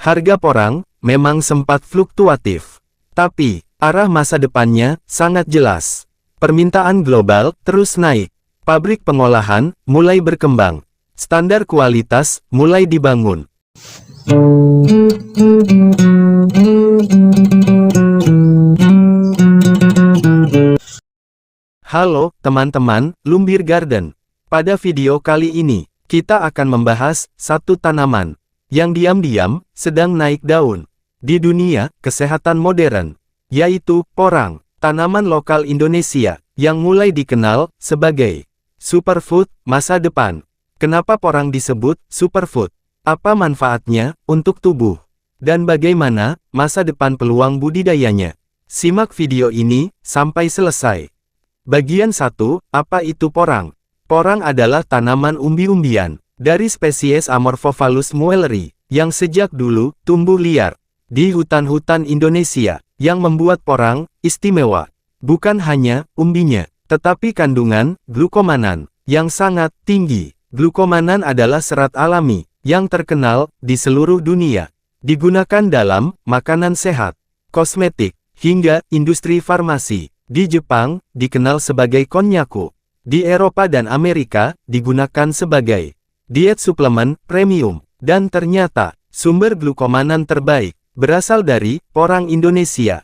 Harga porang memang sempat fluktuatif, tapi arah masa depannya sangat jelas. Permintaan global terus naik, pabrik pengolahan mulai berkembang, standar kualitas mulai dibangun. Halo teman-teman Lumbir Garden. Pada video kali ini, kita akan membahas satu tanaman yang diam-diam sedang naik daun di dunia kesehatan modern, yaitu porang, tanaman lokal Indonesia yang mulai dikenal sebagai superfood masa depan. Kenapa porang disebut superfood? Apa manfaatnya untuk tubuh? Dan bagaimana masa depan peluang budidayanya? Simak video ini sampai selesai. Bagian 1, apa itu porang? Porang adalah tanaman umbi-umbian dari spesies Amorphophallus muelleri, yang sejak dulu tumbuh liar di hutan-hutan Indonesia, yang membuat porang istimewa. Bukan hanya umbinya, tetapi kandungan glukomanan yang sangat tinggi. Glukomanan adalah serat alami yang terkenal di seluruh dunia. Digunakan dalam makanan sehat, kosmetik, hingga industri farmasi. Di Jepang, dikenal sebagai konnyaku. Di Eropa dan Amerika, digunakan sebagai diet suplemen premium. Dan ternyata, sumber glukomanan terbaik berasal dari porang Indonesia.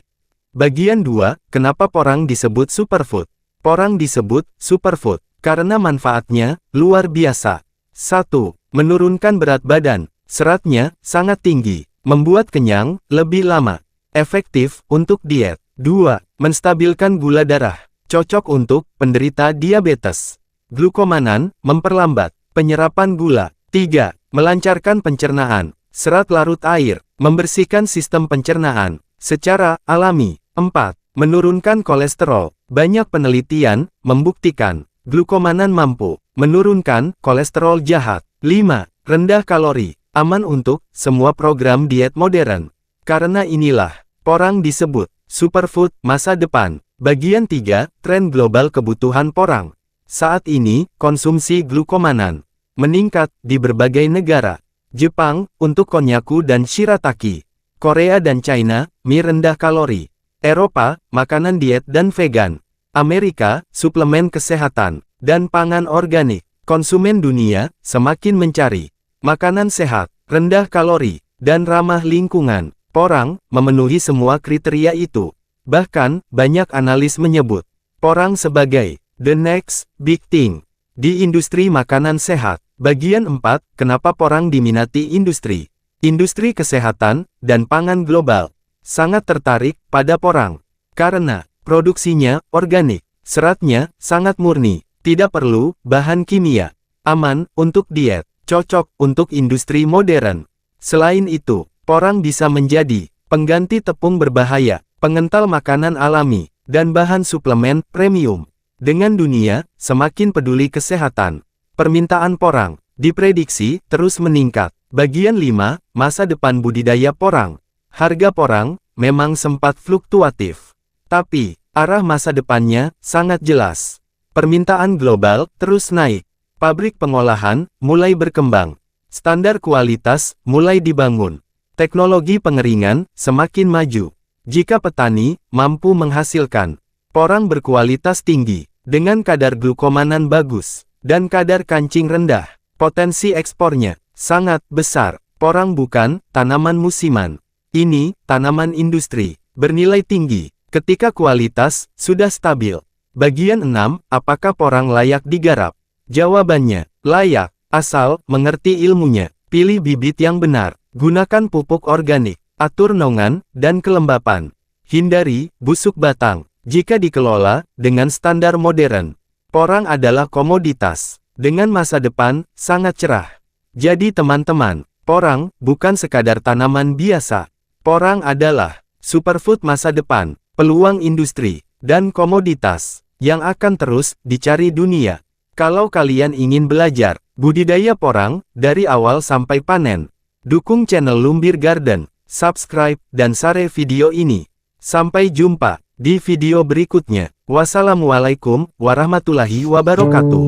Bagian 2, kenapa porang disebut superfood? Porang disebut superfood karena manfaatnya luar biasa. 1. Menurunkan berat badan. Seratnya sangat tinggi, membuat kenyang lebih lama. Efektif untuk diet. 2. Menstabilkan gula darah. Cocok untuk penderita diabetes. Glukomanan memperlambat penyerapan gula. 3. Melancarkan pencernaan. Serat larut air membersihkan sistem pencernaan secara alami. 4. Menurunkan kolesterol. Banyak penelitian membuktikan glukomanan mampu menurunkan kolesterol jahat. 5. Rendah kalori. Aman untuk semua program diet modern. Karena inilah porang disebut superfood masa depan. Bagian 3, tren global kebutuhan porang. Saat ini, konsumsi glukomanan meningkat di berbagai negara. Jepang, untuk konnyaku dan shirataki. Korea dan China, mie rendah kalori. Eropa, makanan diet dan vegan. Amerika, suplemen kesehatan dan pangan organik. Konsumen dunia semakin mencari makanan sehat, rendah kalori, dan ramah lingkungan. Porang memenuhi semua kriteria itu. Bahkan, banyak analis menyebut porang sebagai the next big thing di industri makanan sehat. Bagian 4, kenapa porang diminati industri? Industri kesehatan dan pangan global sangat tertarik pada porang karena produksinya organik, seratnya sangat murni, tidak perlu bahan kimia, aman untuk diet, cocok untuk industri modern. Selain itu, porang bisa menjadi pengganti tepung berbahaya, pengental makanan alami, dan bahan suplemen premium. Dengan dunia semakin peduli kesehatan, permintaan porang diprediksi terus meningkat. Bagian 5, masa depan budidaya porang. Harga porang memang sempat fluktuatif, tapi arah masa depannya sangat jelas. Permintaan global terus naik, pabrik pengolahan mulai berkembang, standar kualitas mulai dibangun, teknologi pengeringan semakin maju. Jika petani mampu menghasilkan porang berkualitas tinggi, dengan kadar glukomanan bagus, dan kadar kancing rendah, potensi ekspornya sangat besar. Porang bukan tanaman musiman. Ini tanaman industri, bernilai tinggi, ketika kualitas sudah stabil. Bagian 6, apakah porang layak digarap? Jawabannya, layak, asal mengerti ilmunya. Pilih bibit yang benar, gunakan pupuk organik, atur naungan dan kelembapan. Hindari busuk batang. Jika dikelola dengan standar modern, porang adalah komoditas dengan masa depan sangat cerah. Jadi teman-teman, porang bukan sekadar tanaman biasa. Porang adalah superfood masa depan, peluang industri, dan komoditas yang akan terus dicari dunia. Kalau kalian ingin belajar budidaya porang dari awal sampai panen, dukung channel Lumbir Garden, subscribe dan share video ini. Sampai jumpa di video berikutnya. Wassalamualaikum warahmatullahi wabarakatuh.